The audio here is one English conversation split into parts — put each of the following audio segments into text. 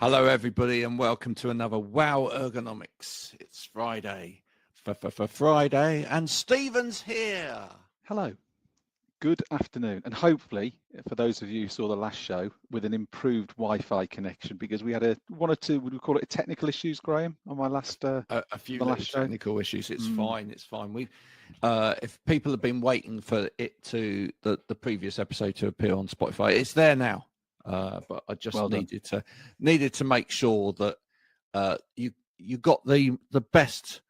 Hello, everybody, and welcome to another WOW Ergonomics. It's Friday, for Friday, and Stephen's here. Hello, good afternoon, and hopefully, for those of you who saw the last show, with an improved Wi-Fi connection, because we had one or two, would we call it technical issues, Graham, on my last a few the little last show? technical issues. It's fine. It's fine. We, if people have been waiting for it to the previous episode to appear on Spotify, it's there now. But I just needed to make sure that you got the best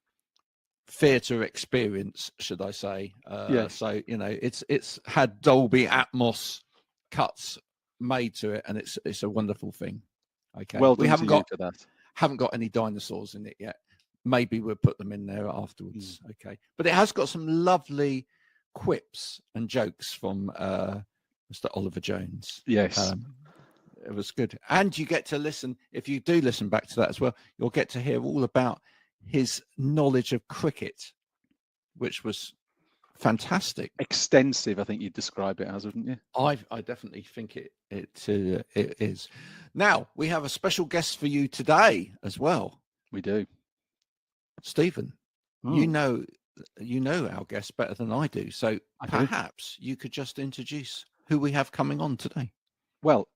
theatre experience, should I say? Yes. So it's had Dolby Atmos cuts made to it, and it's a wonderful thing. Okay, Well we done haven't to you got for that. Haven't got any dinosaurs in it yet. Maybe we'll put them in there afterwards. Okay, but it has got some lovely quips and jokes from Mr. Oliver Jones. Yes. It was good. And you get to listen, if you do listen back to that as well, you'll get to hear all about his knowledge of cricket, which was fantastic. Extensive, I think you'd describe it as, wouldn't you? I definitely think it is. Now, we have a special guest for you today as well. We do. Stephen, you know our guest better than I do. So perhaps you could just introduce who we have coming on today. Well,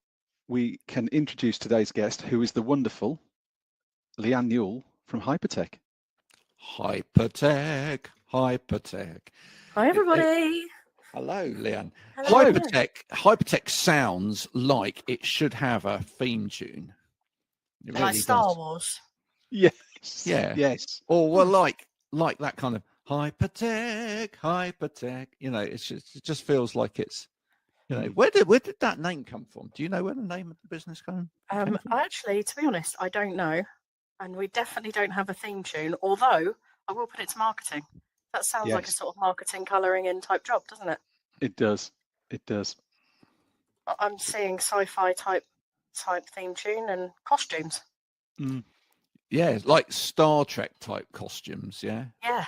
we can introduce today's guest, who is the wonderful Lianne Newell from Hypertec. Hypertec. Hi, everybody. Hello, Leanne. Hello. Hypertec sounds like it should have a theme tune. It like really Star does. Wars. Yes. Yeah. Yes. Or well, like that kind of Hypertec. You know, it just feels like it's. You know, where did that name come from? Do you know where the name of the business came from? Actually, to be honest, I don't know, and we definitely don't have a theme tune. Although I will put it to marketing. That sounds like a sort of marketing colouring in type job, doesn't it? It does. It does. I'm seeing sci-fi type theme tune and costumes. Yeah, like Star Trek type costumes. Yeah. Yeah.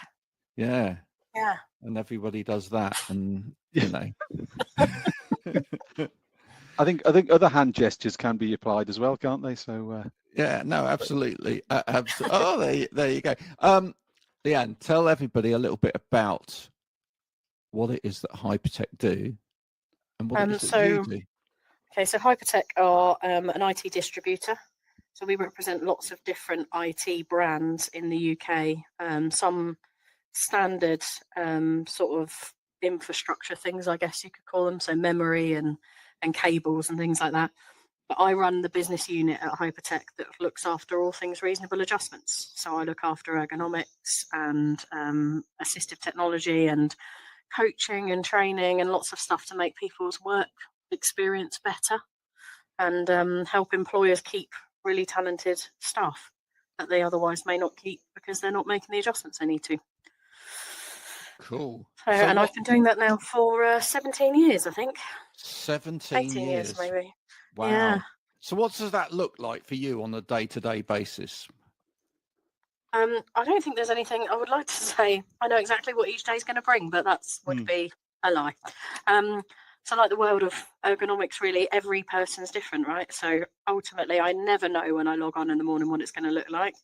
Yeah. Yeah. And everybody does that, and you know. I think other hand gestures can be applied as well, can't they? So yeah, no, absolutely. Oh, there you go. Leanne, tell everybody a little bit about what it is that Hypertec do and what it is that you do. Okay, so Hypertec are an IT distributor. So we represent lots of different IT brands in the UK. Some standard sort of infrastructure things, I guess you could call them. So memory and cables and things like that. But I run the business unit at Hypertec that looks after all things reasonable adjustments. So I look after ergonomics and assistive technology and coaching and training and lots of stuff to make people's work experience better and help employers keep really talented staff that they otherwise may not keep because they're not making the adjustments they need to. Cool. And I've been doing that now for 17 years, I think. 18 years, maybe. Wow. Yeah. So what does that look like for you on a day-to-day basis? I don't think there's anything I would like to say. I know exactly what each day is going to bring, but that would be a lie. So like the world of ergonomics, really, every person's different, right? So ultimately, I never know when I log on in the morning what it's going to look like.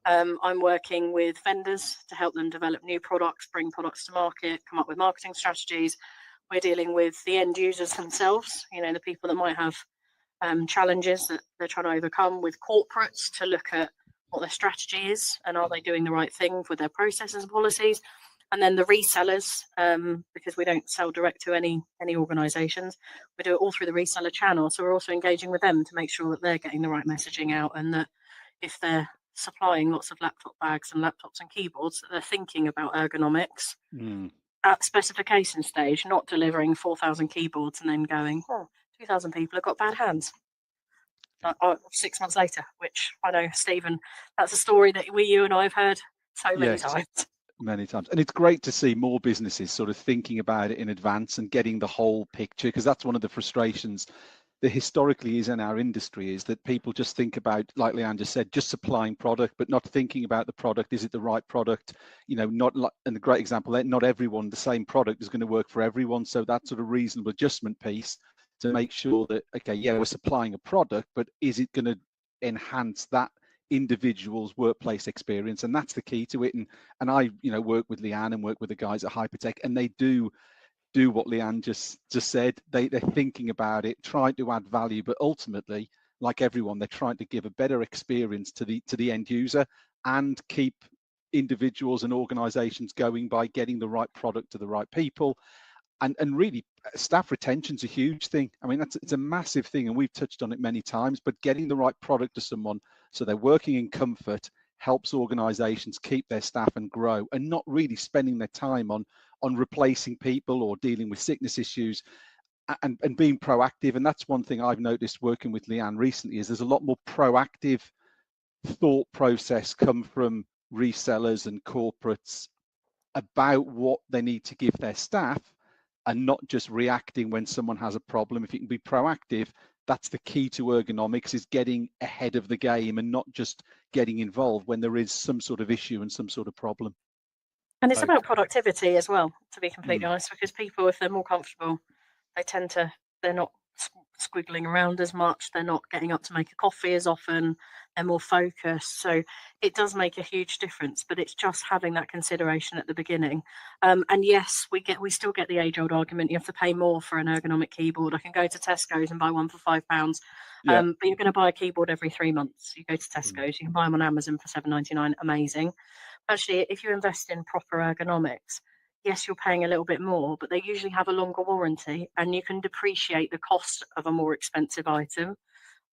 I'm working with vendors to help them develop new products, bring products to market, come up with marketing strategies. We're dealing with the end users themselves, you know, the people that might have challenges that they're trying to overcome, with corporates to look at what their strategy is and are they doing the right thing with their processes and policies. And then the resellers, because we don't sell direct to any organisations, we do it all through the reseller channel. So we're also engaging with them to make sure that they're getting the right messaging out, and that if they're supplying lots of laptop bags and laptops and keyboards, that they're thinking about ergonomics at specification stage, not delivering 4,000 keyboards and then going, 2,000 people have got bad hands. 6 months later, which I know, Stephen, that's a story that you and I have heard so many times. Many times. And it's great to see more businesses sort of thinking about it in advance and getting the whole picture, because that's one of the frustrations that historically is in our industry, is that people just think about, like Leanne just said, just supplying product, but not thinking about the product. Is it the right product? You know, not like, and a great example, not everyone, the same product is going to work for everyone. So that sort of reasonable adjustment piece to make sure that, okay, yeah, we're supplying a product, but is it going to enhance that individual's workplace experience, and that's the key to it. And I, work with Leanne and work with the guys at Hypertec, and they do what Leanne just said. They're thinking about it, trying to add value, but ultimately, like everyone, they're trying to give a better experience to the end user and keep individuals and organizations going by getting the right product to the right people. And really, staff retention's a huge thing. I mean, it's a massive thing, and we've touched on it many times, but getting the right product to someone so they're working in comfort helps organizations keep their staff and grow, and not really spending their time on replacing people or dealing with sickness issues, and being proactive. And that's one thing I've noticed working with Leanne recently, is there's a lot more proactive thought process come from resellers and corporates about what they need to give their staff, and not just reacting when someone has a problem. If you can be proactive, that's the key to ergonomics, is getting ahead of the game and not just getting involved when there is some sort of issue and some sort of problem. And it's about productivity as well, to be completely honest, because people, if they're more comfortable, they're not squiggling around as much, they're not getting up to make a coffee as often, they're more focused. So it does make a huge difference, but it's just having that consideration at the beginning. And yes, we still get the age-old argument, you have to pay more for an ergonomic keyboard. I can go to Tesco's and buy one for £5, but you're going to buy a keyboard every 3 months. You go to Tesco's, you can buy them on Amazon for £7.99, amazing. Actually, if you invest in proper ergonomics, yes, you're paying a little bit more, but they usually have a longer warranty, and you can depreciate the cost of a more expensive item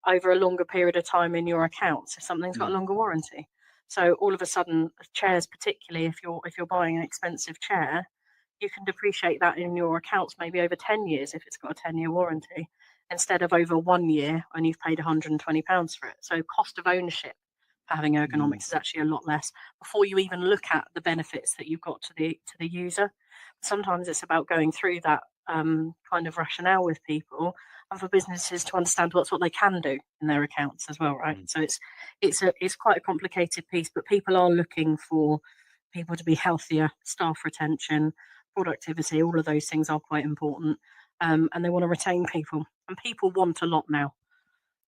over a longer period of time in your accounts if something's got a longer warranty. So all of a sudden, chairs, particularly if you're buying an expensive chair, you can depreciate that in your accounts maybe over 10 years if it's got a 10-year warranty, instead of over 1 year when you've paid £120 for it. So cost of ownership for having ergonomics is actually a lot less before you even look at the benefits that you've got to the user. Sometimes it's about going through that kind of rationale with people, and for businesses to understand what they can do in their accounts as well, right? So it's quite a complicated piece, but people are looking for people to be healthier, staff retention, productivity, all of those things are quite important, and they want to retain people, and people want a lot now.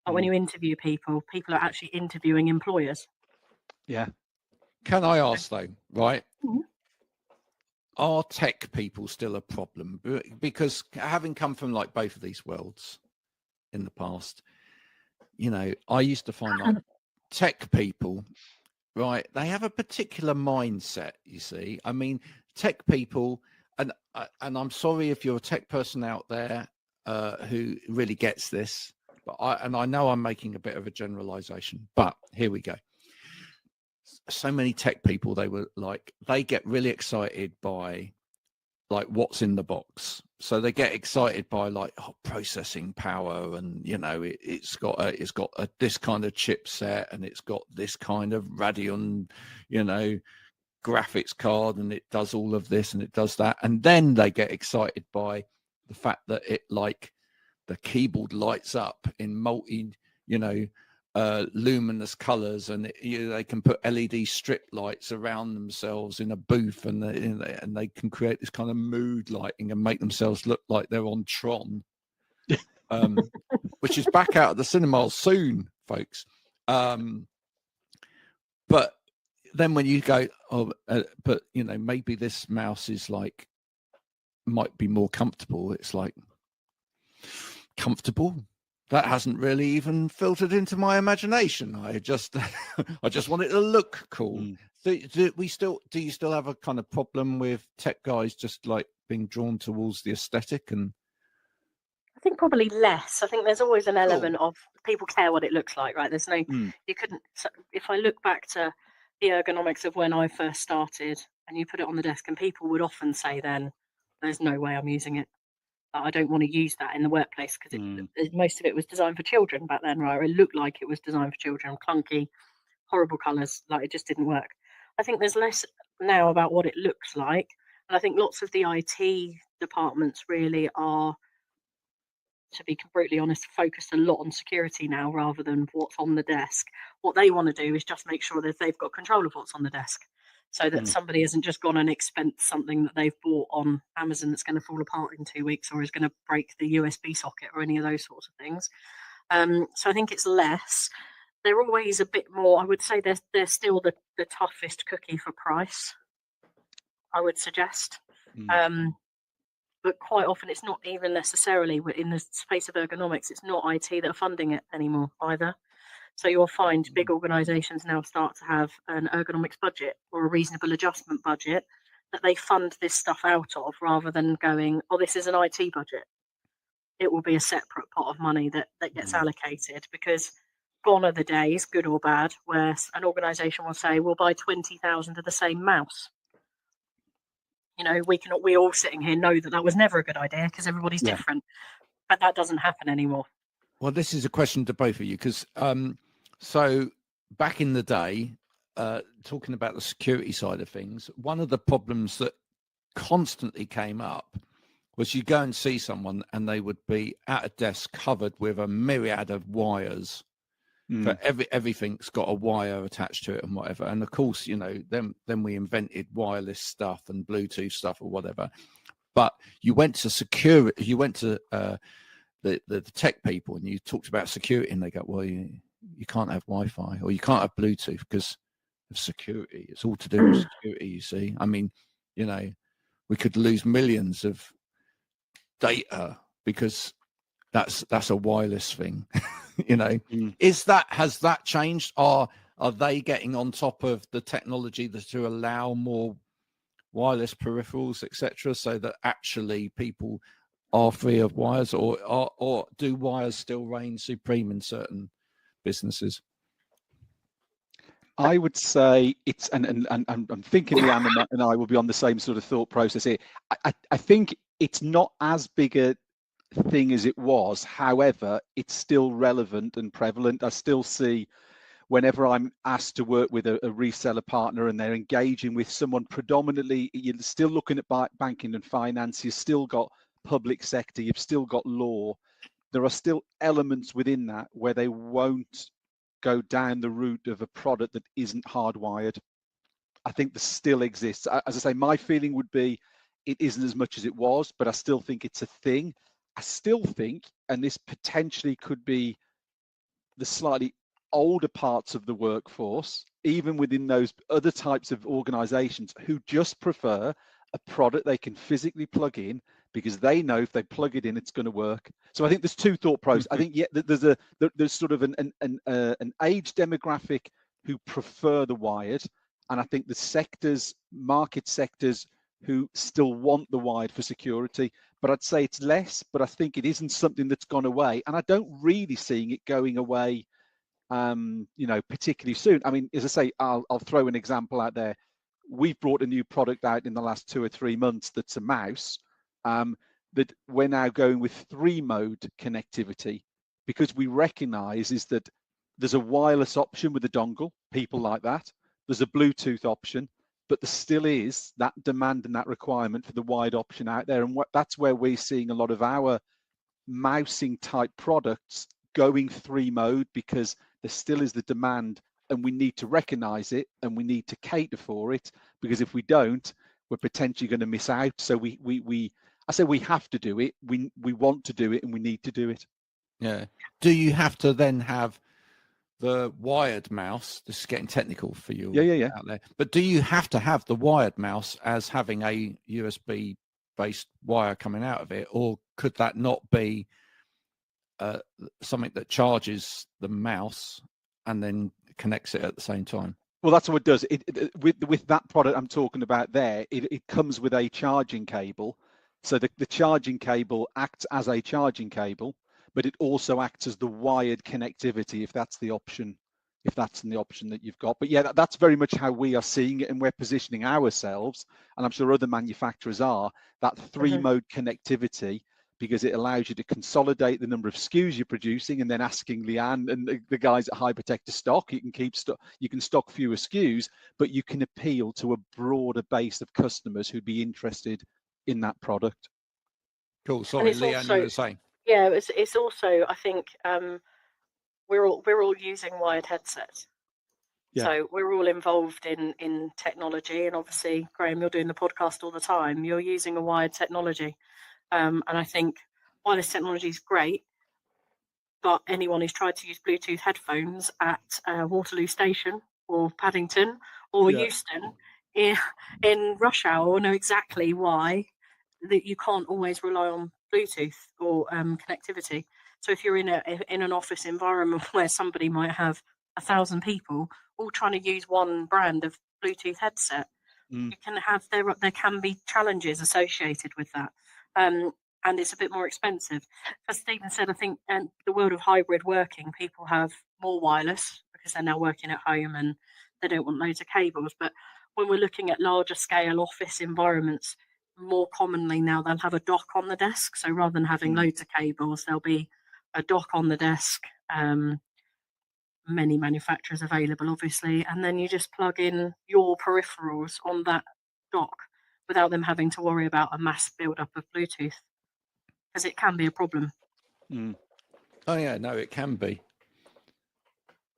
Like when you interview people are actually interviewing employers. Yeah. Can I ask though, right? Mm-hmm. Are tech people still a problem? Because having come from like both of these worlds in the past, I used to find like tech people, right? They have a particular mindset, you see. I mean, tech people, and I'm sorry if you're a tech person out there who really gets this, but I know I'm making a bit of a generalization, but here we go. So many tech people, they get really excited by like what's in the box. So they get excited by like processing power, and it's got this kind of chipset, and it's got this kind of Radeon, graphics card, and it does all of this and it does that, and then they get excited by the fact that it, like, the keyboard lights up in multi luminous colors, and they can put LED strip lights around themselves in a booth, and they can create this kind of mood lighting and make themselves look like they're on Tron, which is back out of the cinemas soon, folks. But then when you go, but maybe this mouse is like, might be more comfortable. It's like, comfortable? That hasn't really even filtered into my imagination. I just want it to look cool. Do you still have a kind of problem with tech guys just like being drawn towards the aesthetic? And I think probably less. I think there's always an element of people care what it looks like, right? There's no, you couldn't, if I look back to the ergonomics of when I first started, and you put it on the desk, and people would often say then, there's no way I'm using it. I don't want to use that in the workplace, because most of it was designed for children back then, right? It looked like it was designed for children, clunky, horrible colours, like it just didn't work. I think there's less now about what it looks like, and I think lots of the IT departments really are, to be brutally honest, focused a lot on security now rather than what's on the desk. What they want to do is just make sure that they've got control of what's on the desk, so that somebody hasn't just gone and expensed something that they've bought on Amazon that's going to fall apart in 2 weeks, or is going to break the USB socket, or any of those sorts of things. So I think it's less. they're always a bit more. I would say they're still the toughest cookie for price, I would suggest. But quite often it's not even necessarily in the space of ergonomics. It's not IT that are funding it anymore either. So you'll find big organisations now start to have an ergonomics budget or a reasonable adjustment budget that they fund this stuff out of, rather than going, oh, this is an IT budget. It will be a separate pot of money that gets allocated, because gone are the days, good or bad, where an organisation will say, we'll buy 20,000 of the same mouse. You know, we all sitting here know that was never a good idea, because everybody's different, but that doesn't happen anymore. Well, this is a question to both of you, because so back in the day, talking about the security side of things, one of the problems that constantly came up was you go and see someone and they would be at a desk covered with a myriad of wires. For everything's got a wire attached to it and whatever. And of course, you know, then we invented wireless stuff and Bluetooth stuff or whatever. But you went to security, you went to the tech people, and you talked about security, and they go, well, you can't have Wi-Fi or you can't have Bluetooth because of security. It's all to do with security, you see. I mean, you know, we could lose millions of data because that's a wireless thing. You know, has that changed? Are they getting on top of the technology to allow more wireless peripherals, etc., so that actually people are free of wires, or do wires still reign supreme in certain businesses? I would say it's, and I'm thinking Leanne and I will be on the same sort of thought process here. I think it's not as big a thing as it was. However, it's still relevant and prevalent. I still see, whenever I'm asked to work with a reseller partner and they're engaging with someone, predominantly you're still looking at banking and finance, you've still got public sector, you've still got law. There are still elements within that where they won't go down the route of a product that isn't hardwired. I think this still exists. As I say, my feeling would be it isn't as much as it was, but I still think it's a thing. I still think, and this potentially could be the slightly older parts of the workforce, even within those other types of organizations, who just prefer a product they can physically plug in because they know if they plug it in, it's going to work. So I think there's two thought process. I think there's sort of an age demographic who prefer the wired, and I think the market sectors who still want the wired for security. But I'd say it's less, but I think it isn't something that's gone away, and I don't really seeing it going away, you know, particularly soon. I mean, as I say, I'll throw an example out there. We've brought a new product out in the last 2 or 3 months that's a mouse that we're now going with 3-mode connectivity, because we recognize is that there's a wireless option with a dongle, people like that. There's a Bluetooth option, but there still is that demand and that requirement for the wide option out there. And that's where we're seeing a lot of our mousing type products going 3-mode, because there still is the demand, and we need to recognize it and we need to cater for it, because if we don't, we're potentially going to miss out. So I say we have to do it. We want to do it, and we need to do it. Yeah. Do you have to then have the wired mouse? This is getting technical for you out there, but do you have to have the wired mouse as having a USB based wire coming out of it, or could that not be something that charges the mouse and then connects it at the same time? Well, that's what it does. With that product I'm talking about there, it comes with a charging cable. So the charging cable acts as a charging cable, but it also acts as the wired connectivity, if that's the option, that you've got. But yeah, that's very much how we are seeing it, and we're positioning ourselves, and I'm sure other manufacturers are, that 3-mode connectivity, because it allows you to consolidate the number of SKUs you're producing, and then asking Leanne and the guys at Hypertec to stock. You can stock fewer SKUs, but you can appeal to a broader base of customers who'd be interested in that product. Cool. Sorry, Leanne, you were saying. Yeah, it's also, I think, we're all using wired headsets. Yeah. So we're all involved in technology, and obviously, Graham, you're doing the podcast all the time. You're using a wired technology. And I think wireless technology is great, but anyone who's tried to use Bluetooth headphones at Waterloo Station or Paddington or Euston in rush hour will know exactly why that you can't always rely on Bluetooth or connectivity. So if you're in an office environment where somebody might have 1,000 people all trying to use one brand of Bluetooth headset, you can have there can be challenges associated with that. And it's a bit more expensive. As Stephen said, I think in the world of hybrid working, people have more wireless because they're now working at home and they don't want loads of cables. But when we're looking at larger scale office environments, more commonly now they'll have a dock on the desk. So rather than having loads of cables, there'll be a dock on the desk. Many manufacturers available, obviously, and then you just plug in your peripherals on that dock without them having to worry about a mass build-up of Bluetooth, because it can be a problem. Oh yeah, no, it can be.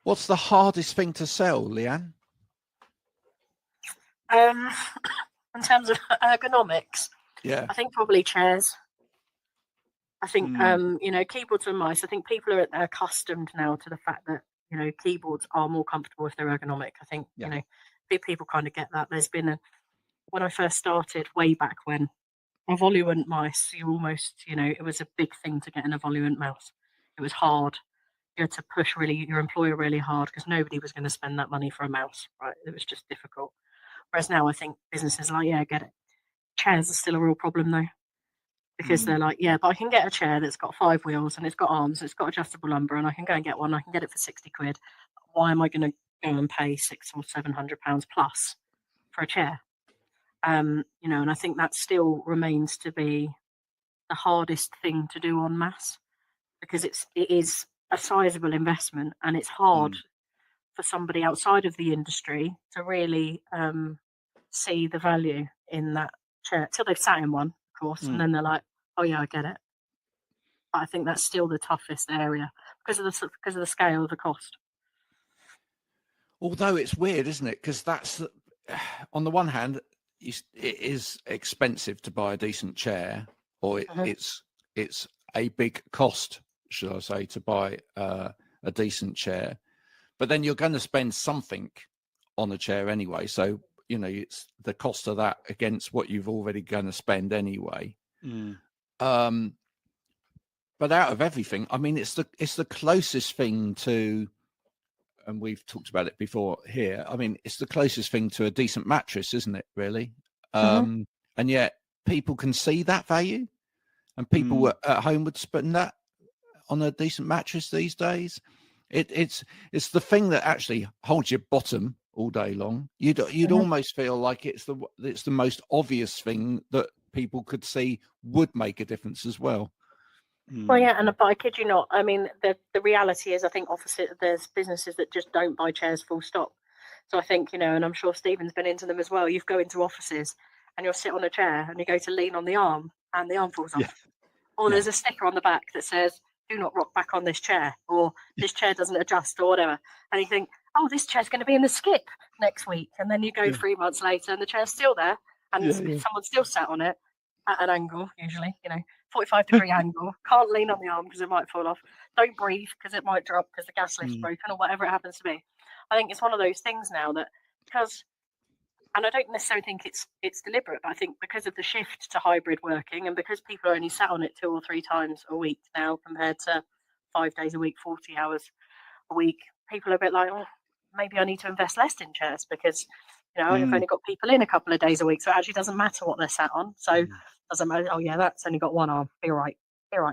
What's the hardest thing to sell, Leanne? In terms of ergonomics, Yeah, I think probably chairs. I think keyboards and mice. I think people are accustomed now to the fact that keyboards are more comfortable if they're ergonomic. I think people kind of get that. There's been when I first started way back when, evoluent mice, you almost, it was a big thing to get an evoluent mouse. It was hard. You had to push your employer really hard because nobody was going to spend that money for a mouse, right? It was just difficult. Whereas now I think businesses are like, yeah, get it. Chairs are still a real problem though, because they're like, yeah, but I can get a chair that's got 5 wheels and it's got arms, it's got adjustable lumbar, and I can go and get one. I can get it for 60 quid. Why am I going to go and pay £600 or £700 plus for a chair? And I think that still remains to be the hardest thing to do en masse, because it is a sizable investment and it's hard for somebody outside of the industry to really see the value in that chair till they've sat in one, of course, and then they're like, oh yeah, I get it. But I think that's still the toughest area because of the scale of the cost. Although it's weird, isn't it? Because that's on the one hand, it is expensive to buy a decent chair, or it's a big cost, should I say, to buy a decent chair. But then you're going to spend something on a chair anyway. So, it's the cost of that against what you've already going to spend anyway. But out of everything, I mean, it's the closest thing to, and we've talked about it before here. I mean, it's the closest thing to a decent mattress, isn't it, really? And yet people can see that value, and people at home would spend that on a decent mattress these days. It's the thing that actually holds your bottom all day long. You'd almost feel like it's the most obvious thing that people could see would make a difference as well. Well, yeah, but I kid you not. I mean, the reality is, I think there's businesses that just don't buy chairs full stop. So I think, and I'm sure Stephen's been into them as well. You go into offices and you'll sit on a chair and you go to lean on the arm and the arm falls off. Or there's a sticker on the back that says, do not rock back on this chair, or this chair doesn't adjust, or whatever. And you think, oh, this chair's going to be in the skip next week. And then you go 3 months later and the chair's still there and someone's still sat on it at an angle, usually, 45-degree angle. Can't lean on the arm because it might fall off. Don't breathe because it might drop because the gas lift's broken, or whatever it happens to be. I think it's one of those things now that and I don't necessarily think it's deliberate, but I think because of the shift to hybrid working and because people are only sat on it 2 or 3 times a week now compared to 5 days a week, 40 hours a week, people are a bit like, oh, maybe I need to invest less in chairs because, I've only got people in a couple of days a week, so it actually doesn't matter what they're sat on. So doesn't matter. Oh yeah, that's only got one arm. Be all right,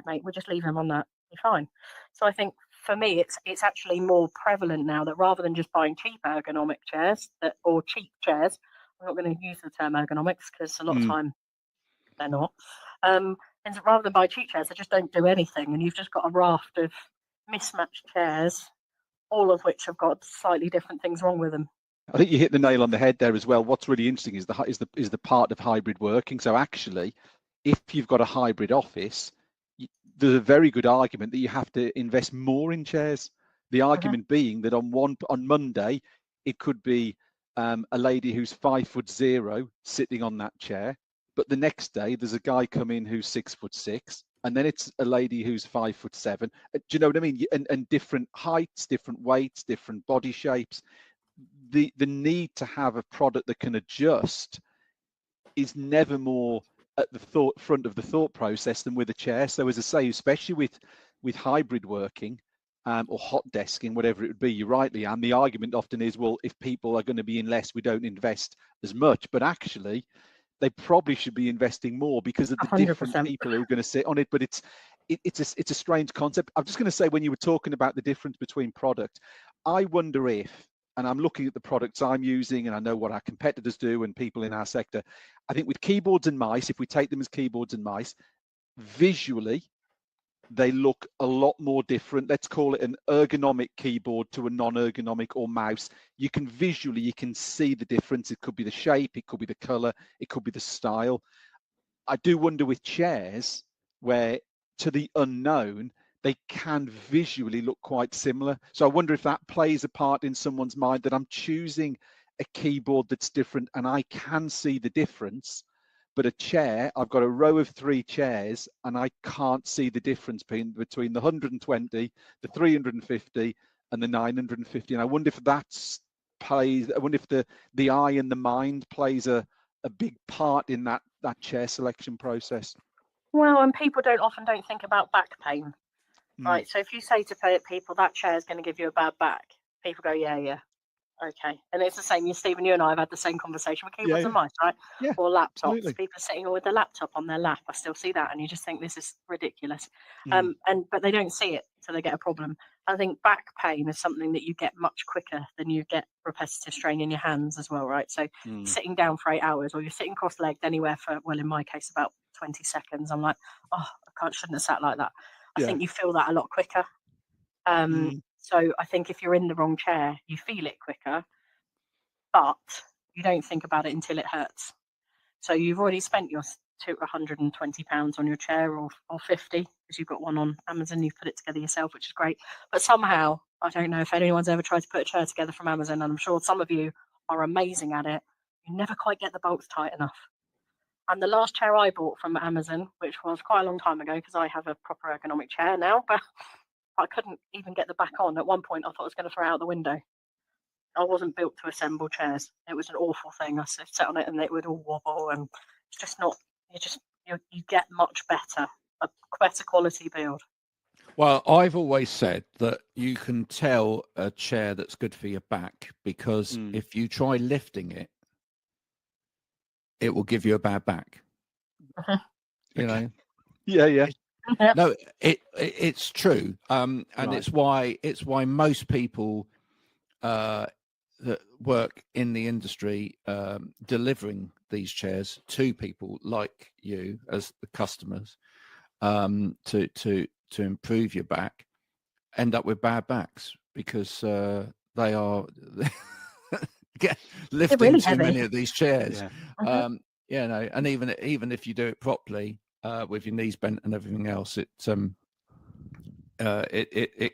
mate. We'll just leave him on that. Be fine. So I think for me, it's actually more prevalent now that rather than just buying cheap ergonomic chairs or cheap chairs, I'm not going to use the term ergonomics because a lot of time they're not. And rather than buy cheap chairs, they just don't do anything, and you've just got a raft of mismatched chairs, all of which have got slightly different things wrong with them. I think you hit the nail on the head there as well. What's really interesting is the part of hybrid working. So actually, if you've got a hybrid office, there's a very good argument that you have to invest more in chairs. The argument being that on Monday, it could be a lady who's 5'0" sitting on that chair, but the next day there's a guy come in who's 6'6", and then it's a lady who's 5'7". Do you know what I mean? And different heights, different weights, different body shapes. The need to have a product that can adjust is never more at the front of the thought process than with a chair. So as I say, especially with hybrid working or hot desking, whatever it would be, you're right, Leanne, the argument often is, well, if people are going to be in less, we don't invest as much. But actually, they probably should be investing more because of the 100%. different people who are going to sit on it. But it's a strange concept. I'm just going to say, when you were talking about the difference between product, I wonder if, and I'm looking at the products I'm using, and I know what our competitors do and people in our sector. I think with keyboards and mice, if we take them as keyboards and mice, visually, they look a lot more different. Let's call it an ergonomic keyboard to a non-ergonomic or mouse. You can see the difference. It could be the shape, it could be the color, it could be the style. I do wonder with chairs, where to the unknown, they can visually look quite similar. So I wonder if that plays a part in someone's mind, that I'm choosing a keyboard that's different and I can see the difference. But a chair, I've got a row of 3 chairs and I can't see the difference between the 120, the 350 and the 950. And I wonder if I wonder if the eye and the mind plays a big part in that chair selection process. Well, and people often don't think about back pain, right? So if you say to people that chair is going to give you a bad back, people go, yeah, okay. And it's the same. Stephen, you and I have had the same conversation with keyboards and mice, right? Yeah, or laptops. absolutely. People are sitting with the laptop on their lap. I still see that, and you just think this is ridiculous. But they don't see it, so they get a problem. I think back pain is something that you get much quicker than you get repetitive strain in your hands as well, right? So sitting down for 8 hours, or you're sitting cross-legged anywhere for, well, in my case, about 20 seconds. I'm like, oh, shouldn't have sat like that. I think you feel that a lot quicker. So I think if you're in the wrong chair, you feel it quicker, but you don't think about it until it hurts. So you've already spent your £120 on your chair, or 50, because you've got one on Amazon. You've put it together yourself, which is great. But somehow, I don't know if anyone's ever tried to put a chair together from Amazon, and I'm sure some of you are amazing at it. You never quite get the bolts tight enough. And the last chair I bought from Amazon, which was quite a long time ago, because I have a proper ergonomic chair now, but I couldn't even get the back on. At one point, I thought I was going to throw it out the window. I wasn't built to assemble chairs. It was an awful thing. I sat on it and it would all wobble, and it's just not. You get much better, a better quality build. Well, I've always said that you can tell a chair that's good for your back, because if you try lifting it, it will give you a bad back. You know. Yeah. No, it's true, and it's why most people that work in the industry delivering these chairs to people like you as the customers to improve your back end up with bad backs, because they are lifting really too heavy. many of these chairs. And even if you do it properly, with your knees bent and everything else, it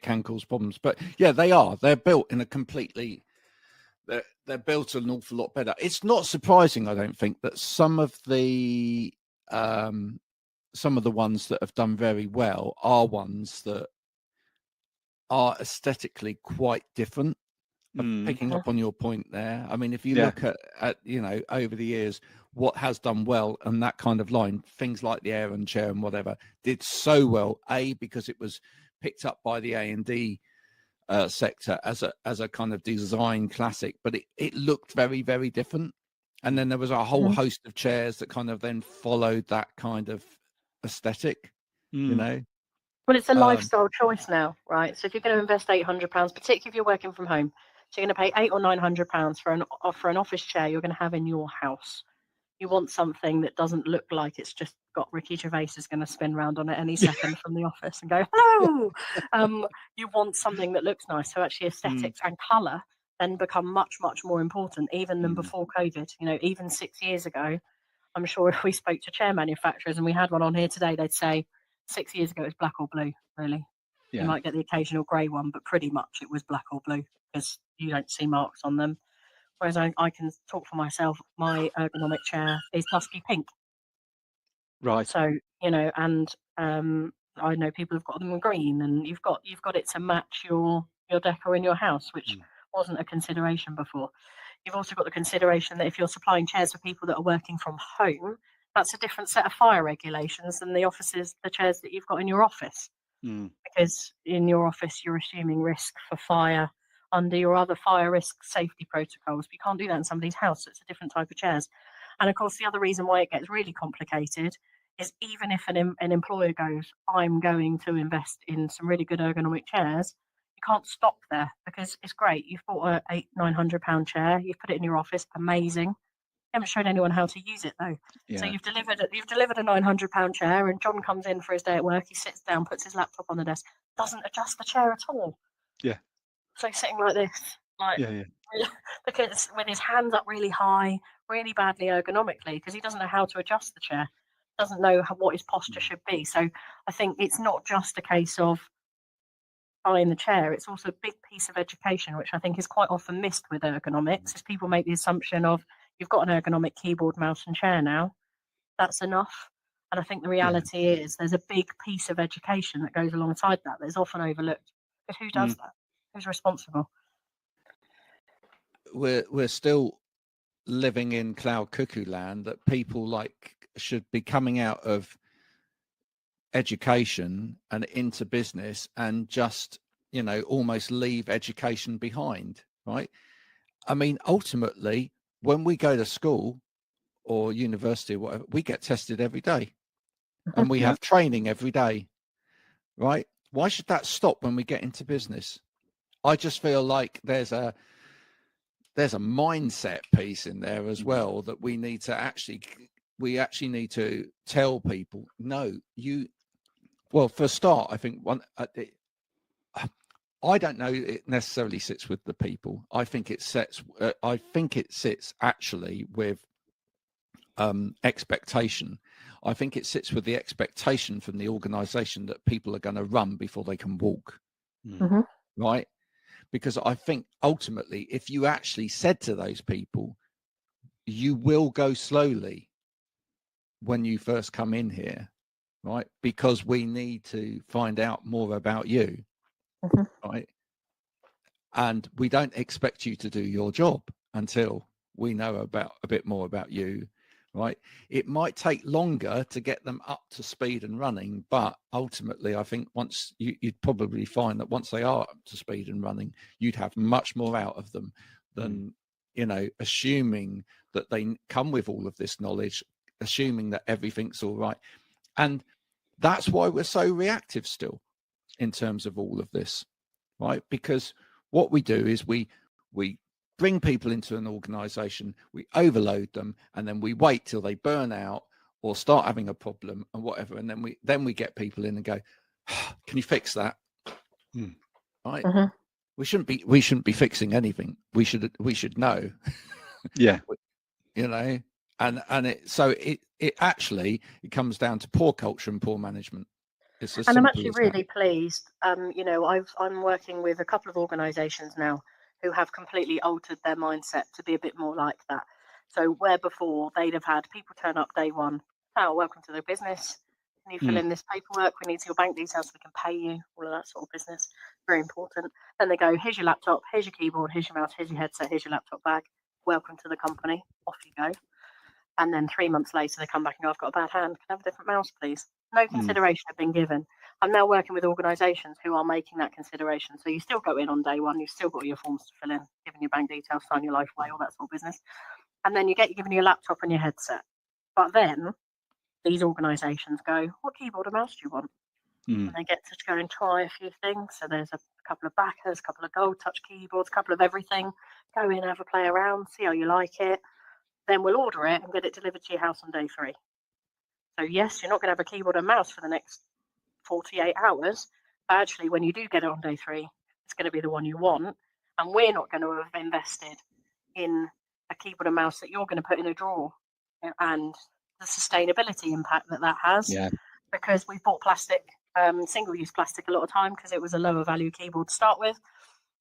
can cause problems. But yeah, they're built in a completely, they're built an awful lot better. It's not surprising, I don't think, that some of the ones that have done very well are ones that are aesthetically quite different. Picking up on your point there, I mean, if you look at over the years what has done well, and that kind of line, things like the Aeron chair and whatever, did so well, because it was picked up by the A&D sector as a kind of design classic, but it looked very, very different. And then there was a whole host of chairs that kind of then followed that kind of aesthetic, you know. Well, it's a lifestyle choice now, right? So if you're going to invest £800, particularly if you're working from home, so you're going to pay £800 or £900 for an office chair you're going to have in your house. You want something that doesn't look like it's just got Ricky Gervais is going to spin round on it any second from the office and go, hello. You want something that looks nice. So actually aesthetics and colour then become much, much more important, even than before COVID. You know, even 6 years ago, I'm sure if we spoke to chair manufacturers, and we had one on here today, they'd say 6 years ago it was black or blue, really. You might get the occasional grey one, but pretty much it was black or blue, because you don't see marks on them. Whereas I can talk for myself, my ergonomic chair is dusky pink. Right. So, and I know people have got them in green, and you've got it to match your decor in your house, which wasn't a consideration before. You've also got the consideration that if you're supplying chairs for people that are working from home, that's a different set of fire regulations than the chairs that you've got in your office. Because in your office, you're assuming risk for fire under your other fire risk safety protocols. But you can't do that in somebody's house, so it's a different type of chairs. And of course, the other reason why it gets really complicated is even if an employer goes, I'm going to invest in some really good ergonomic chairs, you can't stop there because it's great. You've bought a £900 chair, you've put it in your office, amazing. You haven't shown anyone how to use it though. Yeah. So you've delivered a £900 chair, and John comes in for his day at work. He sits down, puts his laptop on the desk, doesn't adjust the chair at all. Yeah. So sitting like this, Yeah. because with his hands up really high, really badly ergonomically, because he doesn't know how to adjust the chair, doesn't know what his posture should be. So I think it's not just a case of buying the chair; it's also a big piece of education, which I think is quite often missed with ergonomics. Is people make the assumption of you've got an ergonomic keyboard, mouse, and chair now, that's enough. And I think the reality is there's a big piece of education that goes alongside that that's often overlooked. But who does that? Who's responsible? We're still living in cloud cuckoo land, that people should be coming out of education and into business and just almost leave education behind, right? I mean, ultimately, when we go to school or university or whatever, we get tested every day and we have training every day, right? Why should that stop when we get into business? I just feel like there's a mindset piece in there as well that we actually need to tell people, no, well, for a start, I think I don't know it necessarily sits with the people. I think it sits actually with expectation. I think it sits with the expectation from the organization that people are going to run before they can walk. Right? Because I think ultimately, if you actually said to those people, you will go slowly when you first come in here, right? Because we need to find out more about you, right? And we don't expect you to do your job until we know a bit more about you, right? It might take longer to get them up to speed and running, but ultimately, I think once you'd probably find that once they are up to speed and running, you'd have much more out of them than, assuming that they come with all of this knowledge, assuming that everything's all right. And that's why we're so reactive still in terms of all of this, right? Because what we do is we bring people into an organization, we overload them, and then we wait till they burn out or start having a problem and whatever, and then we get people in and go, can you fix that? Right? We shouldn't be fixing anything. We should know. Yeah. And it actually comes down to poor culture and poor management. And I'm actually really pleased. I'm working with a couple of organisations now who have completely altered their mindset to be a bit more like that. So where before they'd have had people turn up day one, oh, welcome to the business. Can you fill in this paperwork? We need your bank details so we can pay you, all of that sort of business. Very important. Then they go, here's your laptop, here's your keyboard, here's your mouse, here's your headset, here's your laptop bag. Welcome to the company. Off you go. And then 3 months later, they come back and go, I've got a bad hand. Can I have a different mouse, please? No consideration had been given. I'm now working with organisations who are making that consideration. So you still go in on day one, you've still got your forms to fill in, giving your bank details, sign your life away, all that sort of business. And then you get given your laptop and your headset. But then these organisations go, what keyboard and mouse do you want? And they get to go and try a few things. So there's a couple of backers, a couple of gold touch keyboards, a couple of everything. Go in, have a play around, see how you like it. Then we'll order it and get it delivered to your house on day 3. So yes, you're not going to have a keyboard and mouse for the next 48 hours. But actually, when you do get it on day 3, it's going to be the one you want. And we're not going to have invested in a keyboard and mouse that you're going to put in a drawer. And the sustainability impact that has. Yeah. Because we bought plastic, single-use plastic a lot of time because it was a lower value keyboard to start with.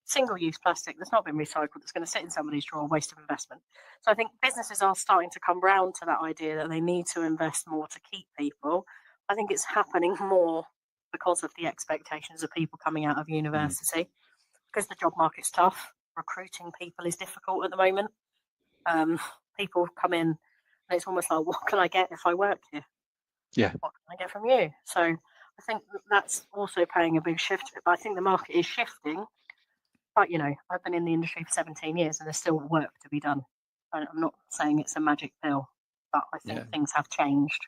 single-use plastic that's not been recycled, that's going to sit in somebody's drawer, waste of investment. So I think businesses are starting to come round to that idea that they need to invest more to keep people. I think it's happening more because of the expectations of people coming out of university, because the job market's tough. Recruiting people is difficult at the moment. People come in and it's almost like, what can I get if I work here? Yeah. What can I get from you? So I think that's also playing a big shift. But I think the market is shifting. But, you know, I've been in the industry for 17 years and there's still work to be done. And I'm not saying it's a magic pill, but I think things have changed.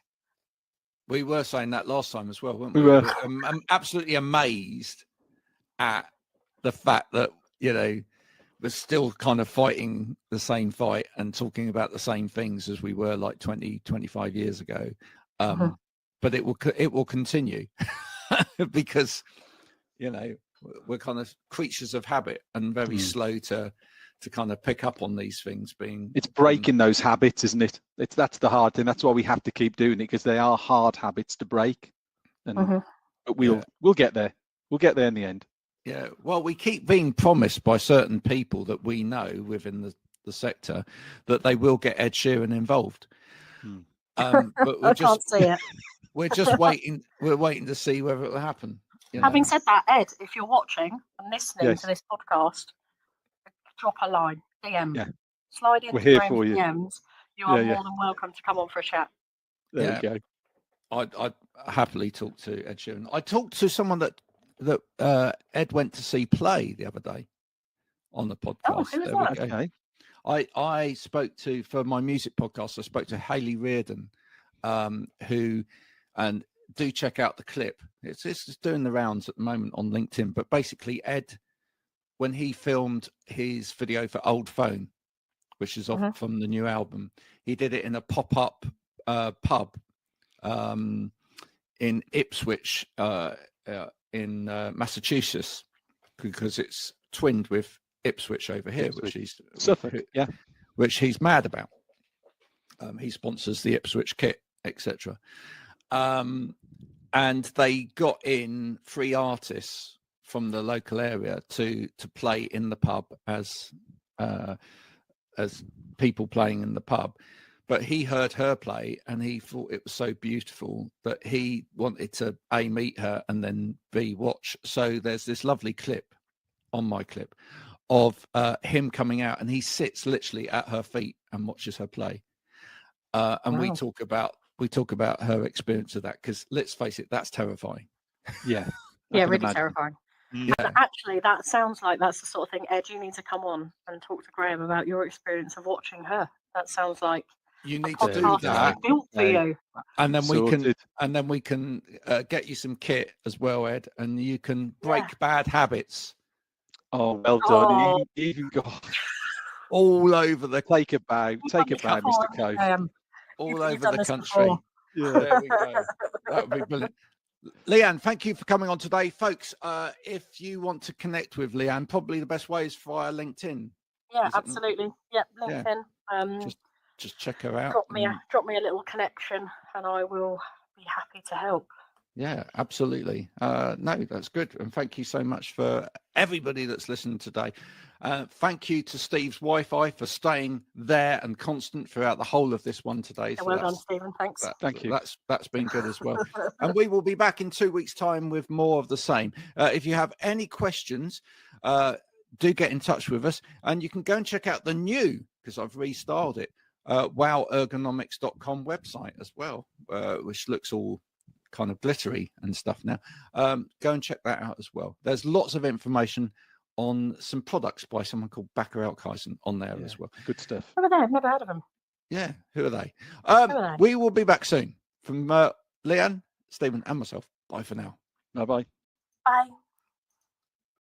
We were saying that last time as well, weren't We we? were. I'm absolutely amazed at the fact that, you know, we're still kind of fighting the same fight and talking about the same things as we were like 20, 25 years ago. But it will continue because, you know, we're kind of creatures of habit and very slow to kind of pick up on these things being. It's breaking those habits, isn't it? That's the hard thing. That's why we have to keep doing it, because they are hard habits to break. And but we'll get there. We'll get there in the end. Yeah. Well, we keep being promised by certain people that we know within the sector that they will get Ed Sheeran involved. But I can't see it. We're just waiting. We're waiting to see whether it will happen. Having said that, Ed, if you're watching and listening to this podcast, drop a line, DM, slide into Graham's DMs. You are more than welcome to come on for a chat. There we go. I'd happily talk to Ed Sheeran. I talked to someone that Ed went to see play the other day on the podcast. Oh, who was that? Okay. I spoke to, for my music podcast, I spoke to Hayley Reardon, who, and do check out the clip. It's doing the rounds at the moment on LinkedIn. But basically, Ed, when he filmed his video for Old Phone, which is off from the new album, he did it in a pop-up pub in Ipswich, in Massachusetts, because it's twinned with Ipswich over here, which he's mad about. He sponsors the Ipswich kit, etc. And they got in 3 artists from the local area to play in the pub as people playing in the pub. But he heard her play and he thought it was so beautiful that he wanted to A, meet her, and then B, watch. So there's this lovely clip on my clip of him coming out, and he sits literally at her feet and watches her play. And we talk about her experience of that, because let's face it, that's terrifying. Yeah. Really terrifying. Yeah. And actually, that sounds like that's the sort of thing, Ed, you need to come on and talk to Graham about your experience of watching her. That sounds like you need to do that. Built for you. And then we can get you some kit as well, Ed, and you can break bad habits. Oh, well done. You can go all over the take a bow, Mr. Cove. All over the country. Yeah, there we go. That would be brilliant. Leanne, thank you for coming on today, folks. If you want to connect with Leanne, probably the best way is via LinkedIn. Yeah, absolutely. Yeah, LinkedIn. Yeah. Just check her out. Drop me a little connection, and I will be happy to help. Yeah, absolutely. No, that's good. And thank you so much for everybody that's listened today. Thank you to Steve's Wi-Fi for staying there and constant throughout the whole of this one today. So well done, Stephen. Thanks. Thank you. That's been good as well. And we will be back in 2 weeks' time with more of the same. If you have any questions, do get in touch with us. And you can go and check out the new, because I've restyled it, WOWErgonomics.com website as well, which looks all kind of glittery and stuff now. Go and check that out as well. There's lots of information on some products by someone called Backer Elkheisen on there as well. Good stuff. Who are they? I've never heard of them. Yeah, who are they? We will be back soon. From Leanne, Stephen, and myself. Bye for now. Bye-bye. Bye.